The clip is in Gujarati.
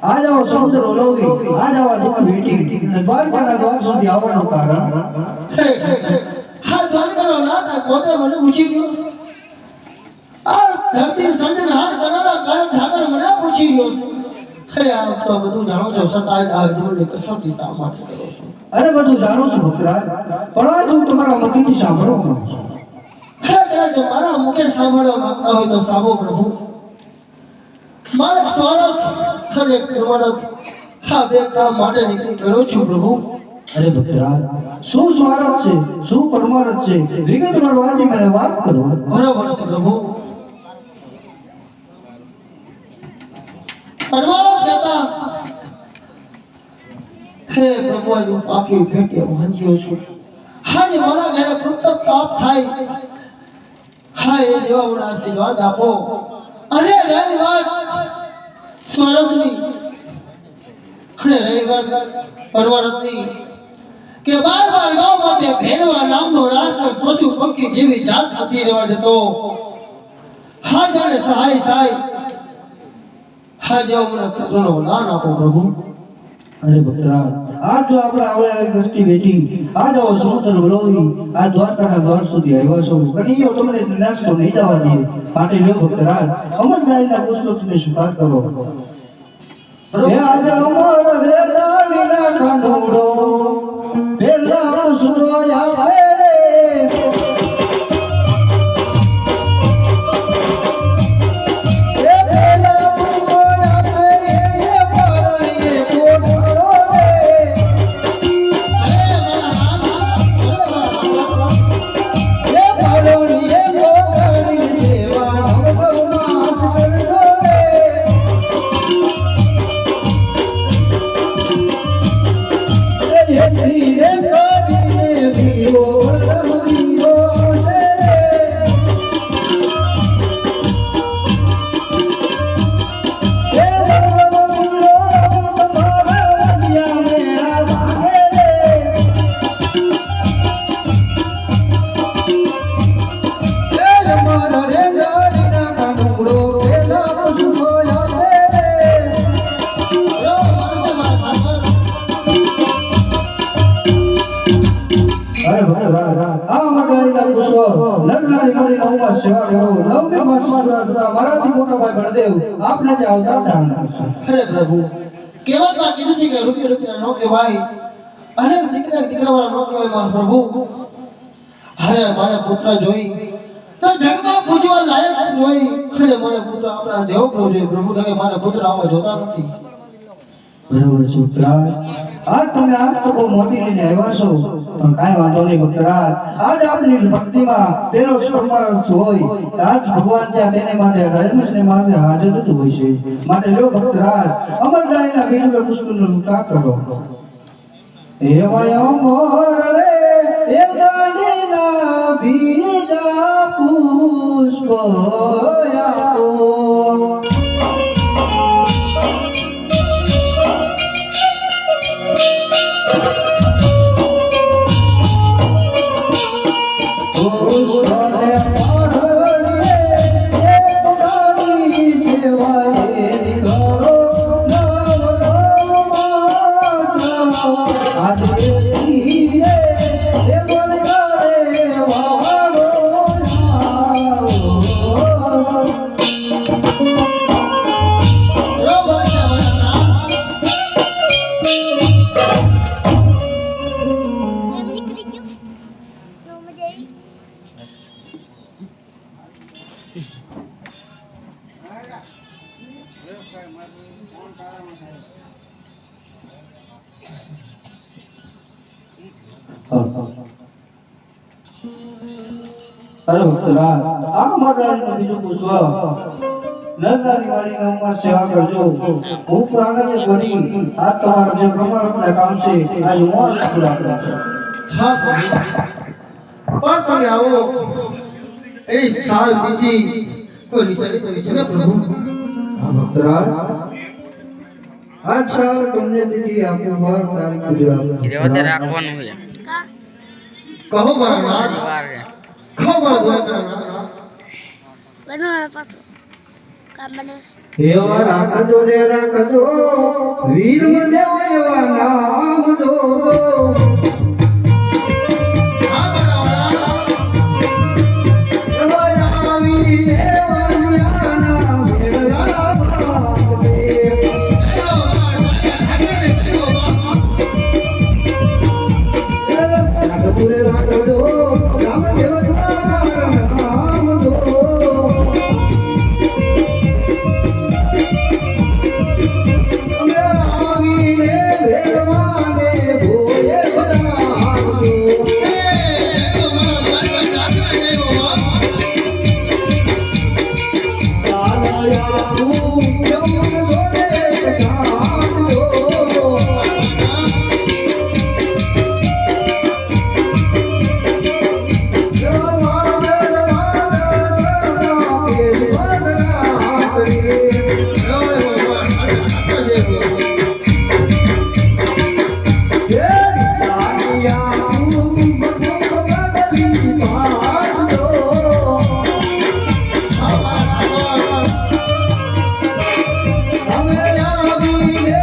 आज आवा समुद्र ओलोवी आज आवा दुख भेटी દ્વારકાના દ્વાર સુધી આવવાનું કારણ હા દ્વારકાનો નાથ પોતે મને પૂછી ગયો આ ધરતી સર્જન હાર કરનારા કાયમ ઠાકર મને પૂછી ગયો અરે આ તો બધું જાણો છો સતાય આ જીવનની કસોટી શા માટે કરો છો અરે બધું જાણું છું ભક્તરાજ પણ આજ હું તમારા મુખેથી સાંભળવા માંગુ છું કદાચ મારા મુખે સાંભળવા માંગતા હોય તો સાંભળો પ્રભુ મારા સ્વરથ અને પ્રમાણથ આ બે કામ માટે નીકળી ગયો છું પ્રભુ અરે ભક્તરાજ શું સ્વાર્થ છે શું પરમાર્થ છે વિગતવાર વાંચી મને વાત કરો બરોબર છે પ્રભુ પરમાર્થ કહેતા હે પ્રભુ હું પાપી ભેટે વાંચ્યો છું હાજી મારા ઘરે પૃથક તાપ થાય હા એ જેવા મને આશીર્વાદ આપો અને રહી વાત સ્વરજની અને રહી વાત પરમાર્થની કે બાર ગામ માટે ભેરવા નામનો રાક્ષસ પશુ પક્ષી જેવી જાત નથી રહેવા દેતો હા જાણે સહાય થાય હા જેવો મને પુત્રનો દાન આપો પ્રભુ અરે ભક્તરાજ આ જો આપણે આવે આવી દ્રષ્ટિ બેઠી આ જાઓ સમુદ્ર વલોવી આ દ્વારકાના દ્વાર સુધી આવ્યા છો કનૈયો તમને નાસ્તો નહીં જવા દે માટે લ્યો ભક્તરાજ અમર ગાયના પુષ્પો તમે સ્વીકાર કરો હે આજ અમર રેડાલીના કાનુડો પેલા પુષ્પો આવે રે પ્રભુ કેવળમાં કીધું છે કે રૂપિયા નો કહેવાય અને દીકરા વાળા નો કહેવાય પ્રભુ અરે મારા પુત્ર જોઈ તો જગમાં પૂજવા લાયક હોય અને મારા પુત્ર આપણા દેવ પ્રભુ પ્રભુ કે મારા પુત્ર આવા જોતા નથી. બરાબર છે ભક્તરાજ. આજ તમે આજ તો બહુ મોટી લઈને આવ્યા છો, પણ કાંઈ વાંધો નહીં ભક્તરાજ. આજ આપની ભક્તિમાં પેલો સ્વર્માર્થ હોય, આજ ભગવાન ત્યાં તેને માટે રમેશને માટે હાજર જ હોય છે. માટે લ્યો ભક્તરાજ, અમરદાયના વીર પુષ્પનો લૂંટા કરો. એવા અમર રે એ દાંડીના બીજા પુષ્પ આપો. અરે ભક્તરાજ, આ મહારાજનું બીજું પુષ્પ નરનારી વાળી નામમાં સેવા કરજો. હું પ્રાણને કરી આ તમારા જે પ્રમાણના કામ છે આજ હું આ પૂરા કરું છું. હા પ્રભુ, પણ તમે આવો એ સાલ બીજી કોઈ નિશાની તો વિશે પ્રભુ. હા ભક્તરાજ, આજ સાલ તમને દીધી આપ્યો વાર તારીખ પૂજા જેવા રાખવાનું છે કહો મારા નાથ, વાર છે કહો મારા દ્વારકા નાથ. બનાવ પાછું કામ બને એવા રાખજો રે રાખજો, વીર મને એવા નામ જો. હા મારા વાલા. એવા આવી દેવાના નામ મેળા બાપે. રાખજો રે રાખજો, રામ દેવના નામ જો. તમે આવીને ભેરવાને ભોલે બનાવજો. સાલાયા તું યમુન જોડે પછાડજો. તમે આવીને